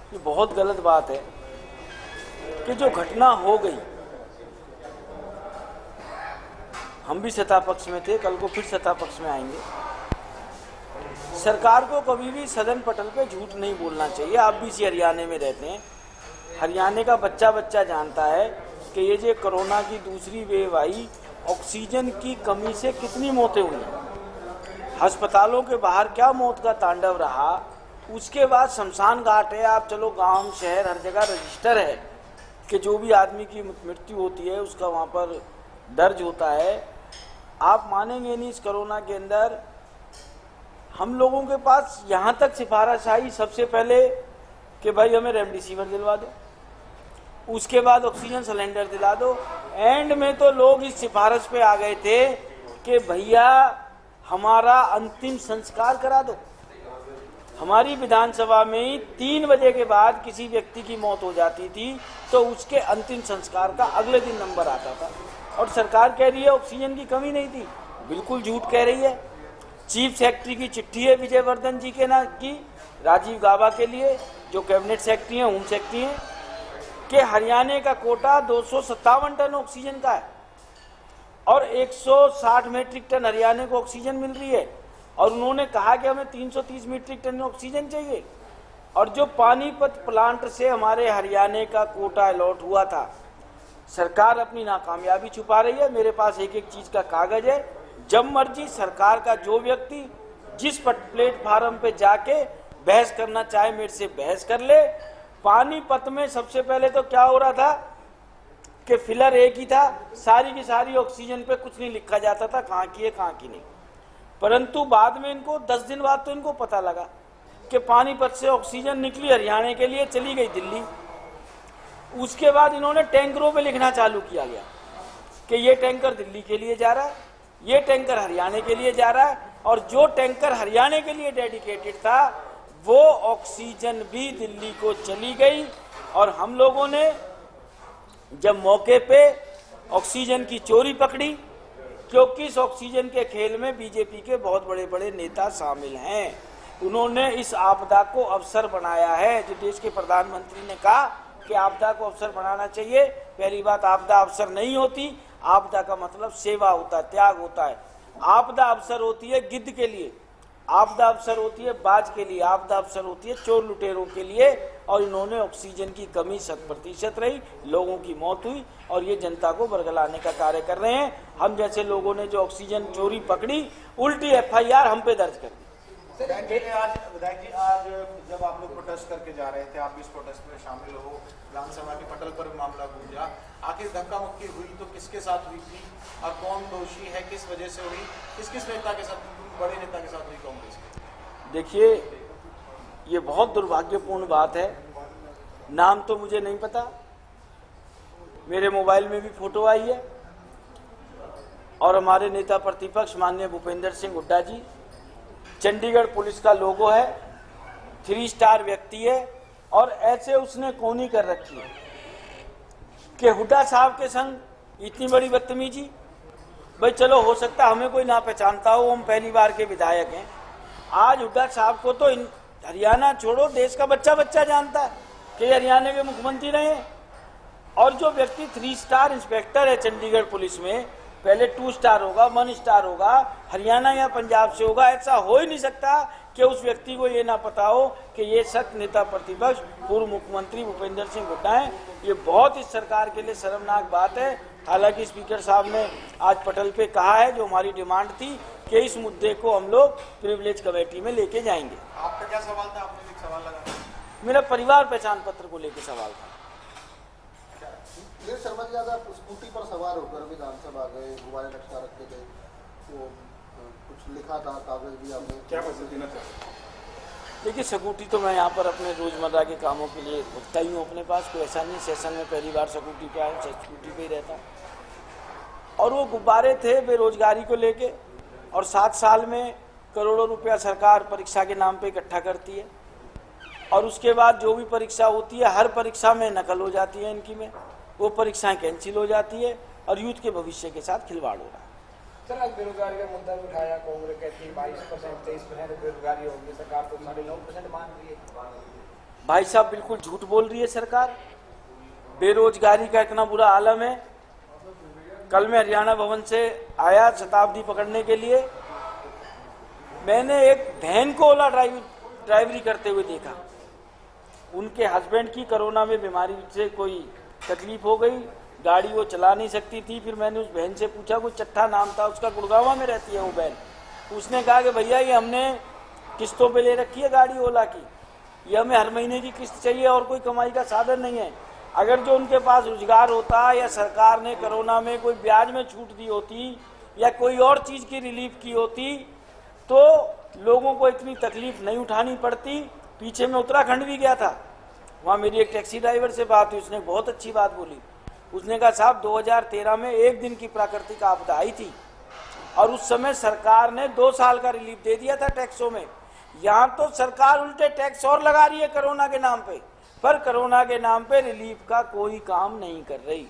ये बहुत गलत बात है कि जो घटना हो गई, हम भी सत्ता पक्ष में थे, कल को फिर सत्ता पक्ष में आएंगे। सरकार को कभी भी सदन पटल पे झूठ नहीं बोलना चाहिए। आप भी इसी हरियाणा में रहते हैं, हरियाणा का बच्चा बच्चा जानता है कि ये जो कोरोना की दूसरी वेव आई, ऑक्सीजन की कमी से कितनी मौतें हुई, अस्पतालों के बाहर क्या मौत का तांडव रहा। उसके बाद शमशान घाट है, आप चलो गांव शहर हर जगह रजिस्टर है कि जो भी आदमी की मृत्यु होती है उसका वहाँ पर दर्ज होता है। आप मानेंगे नहीं, इस कोरोना के अंदर हम लोगों के पास यहाँ तक सिफारिश आई सबसे पहले कि भाई हमें रेमडेसिविर दिलवा दो, उसके बाद ऑक्सीजन सिलेंडर दिला दो। एंड में तो लोग इस सिफारिश पे आ गए थे कि भैया हमारा अंतिम संस्कार करा दो। हमारी विधानसभा में 3 बजे के बाद किसी व्यक्ति की मौत हो जाती थी तो उसके अंतिम संस्कार का अगले दिन नंबर आता था, और सरकार कह रही है ऑक्सीजन की कमी नहीं थी। बिल्कुल झूठ कह रही है। चीफ सेक्रेटरी की चिट्ठी है विजयवर्धन जी के नाम की, राजीव गाबा के लिए, जो कैबिनेट सेक्रेटरी हैं, होम सेक्रेटरी हैं, कि हरियाणा का कोटा 257 टन ऑक्सीजन का है और 160 मीट्रिक टन हरियाणा को ऑक्सीजन मिल रही है। और उन्होंने कहा कि हमें 330 मीट्रिक टन ऑक्सीजन चाहिए। और जो पानीपत प्लांट से हमारे हरियाणा का कोटा अलॉट हुआ था, सरकार अपनी नाकामयाबी छुपा रही है। मेरे पास एक एक चीज का कागज है। जब मर्जी सरकार का जो व्यक्ति जिस प्लेटफार्म पे जाके बहस करना चाहे मेरे से बहस कर ले। पानीपत में सबसे पहले तो क्या हो रहा था कि फिलर एक ही था, सारी की सारी ऑक्सीजन पे कुछ नहीं लिखा जाता था कहाँ की है कहाँ की नहीं। परंतु बाद में इनको 10 दिन बाद तो इनको पता लगा कि पानीपत से ऑक्सीजन निकली हरियाणा के लिए, चली गई दिल्ली। उसके बाद इन्होंने टैंकरों पे लिखना चालू किया गया कि ये टैंकर दिल्ली के लिए जा रहा है, ये टैंकर हरियाणा के लिए जा रहा है। और जो टैंकर हरियाणा के लिए डेडिकेटेड था वो ऑक्सीजन भी दिल्ली को चली गई। और हम लोगों ने जब मौके पे ऑक्सीजन की चोरी पकड़ी, क्योंकि इस ऑक्सीजन के खेल में बीजेपी के बहुत बड़े बड़े नेता शामिल हैं, उन्होंने इस आपदा को अवसर बनाया है। जो देश के प्रधानमंत्री ने कहा कि आपदा को अवसर बनाना चाहिए, पहली बात आपदा अवसर नहीं होती। आपदा का मतलब सेवा होता है, त्याग होता है। आपदा अवसर होती है गिद्ध के लिए, आपदा अवसर होती है बाज के लिए, आपदा अवसर होती है चोर लुटेरों के लिए। और इन्होंने ऑक्सीजन की कमी 100% रही, लोगों की मौत हुई और ये जनता को बरगलाने का कार्य कर रहे हैं। हम जैसे लोगों ने जो ऑक्सीजन चोरी पकड़ी, उल्टी FIR हम पे दर्ज कर दी। विधायक जी, आज जब आप लोग प्रोटेस्ट करके जा रहे थे, आप भी इस प्रोटेस्ट में शामिल हो, विधानसभा के पटल पर मामला गूंजा, आखिर धक्का मुक्की हुई तो किसके साथ हुई थी और कौन दोषी है, किस वजह से हुई, किस नेता के साथ, बड़े नेता के साथ हुई कांग्रेस की? देखिए, ये बहुत दुर्भाग्यपूर्ण बात है। नाम तो मुझे नहीं पता, मेरे मोबाइल में भी फोटो आई है और हमारे नेता प्रतिपक्ष माननीय भूपेंद्र सिंह हुड्डा जी, चंडीगढ़ पुलिस का लोगो है, 3 स्टार व्यक्ति है। और ऐसे उसने कौनी कर रखी है कि हुड्डा साहब के संग इतनी बड़ी बदतमीजी। भाई चलो, हो सकता हमें कोई ना पहचानता हो, हम पहली बार के विधायक हैं। आज हुड्डा साहब को तो हरियाणा छोड़ो देश का बच्चा बच्चा जानता है कि हरियाणा के मुख्यमंत्री रहे हैं। और जो व्यक्ति 3 स्टार इंस्पेक्टर है चंडीगढ़ पुलिस में, पहले 2 स्टार होगा, 1 स्टार होगा, हरियाणा या पंजाब से होगा। ऐसा हो ही नहीं सकता कि उस व्यक्ति को ये ना पता हो कि ये सत्य नेता प्रतिपक्ष पूर्व मुख्यमंत्री भूपेंद्र सिंह हुड्डा है। ये बहुत इस सरकार के लिए शर्मनाक बात है। हालांकि स्पीकर साहब ने आज पटल पे कहा है, जो हमारी डिमांड थी कि इस मुद्दे को हम लोग प्रिविलेज कमेटी में लेके जाएंगे। आपका क्या सवाल था? आपने एक सवाल लगा। मेरा परिवार पहचान पत्र को लेकर सवाल था। शर्मा जी, आज आप स्कूटी पर सवार होकर विधानसभा गए, गुब्बारे लटका रखे थे, तो कुछ लिखा था, कागज भी आपने, क्या मैसेज देना चाहते? देखिए, स्कूटी तो मैं यहाँ पर अपने रोजमर्रा के कामों के लिए रखता ही हूँ अपने पास, कोई ऐसा नहीं सेशन में पहली बार स्कूटी पे आया, स्कूटी पे ही रहता। और वो गुब्बारे थे बेरोजगारी को लेके, और 7 साल में करोड़ों रुपया सरकार परीक्षा के नाम पे इकट्ठा करती है, और उसके बाद जो भी परीक्षा होती है, हर परीक्षा में नकल हो जाती है इनकी में, वो परीक्षाएं कैंसिल हो जाती है और यूथ के भविष्य के साथ खिलवाड़ हो रहा है। सर आज बेरोजगारी का मुद्दा भी उठाया, कांग्रेस कहती है 22% 23% बेरोजगारी होगी, सरकार तो 9.5% मान रही है। भाई साहब बिल्कुल झूठ बोल रही है सरकार। बेरोजगारी का इतना बुरा आलम है। कल मैं हरियाणा भवन से आया शताब्दी पकड़ने के लिए, मैंने एक बहन को ओला ड्राइवरी करते हुए देखा। उनके हस्बैंड की कोरोना में बीमारी से कोई तकलीफ हो गई, गाड़ी वो चला नहीं सकती थी। फिर मैंने उस बहन से पूछा, कोई चट्टा नाम था उसका, गुड़गांव में रहती है वो बहन। उसने कहा कि भैया ये हमने किस्तों पे ले रखी है गाड़ी ओला की, ये हमें हर महीने की किस्त चाहिए और कोई कमाई का साधन नहीं है। अगर जो उनके पास रोजगार होता या सरकार ने कोरोना में कोई ब्याज में छूट दी होती या कोई और चीज की रिलीफ की होती तो लोगों को इतनी तकलीफ नहीं उठानी पड़ती। पीछे मैं उत्तराखंड भी गया था, वहाँ मेरी एक टैक्सी ड्राइवर से बात हुई, उसने बहुत अच्छी बात बोली। उसने कहा साहब 2013 में एक दिन की प्राकृतिक आपदा आई थी और उस समय सरकार ने 2 साल का रिलीफ दे दिया था टैक्सों में। यहाँ तो सरकार उल्टे टैक्स और लगा रही है कोरोना के नाम पे, पर कोरोना के नाम पे रिलीफ का कोई काम नहीं कर रही।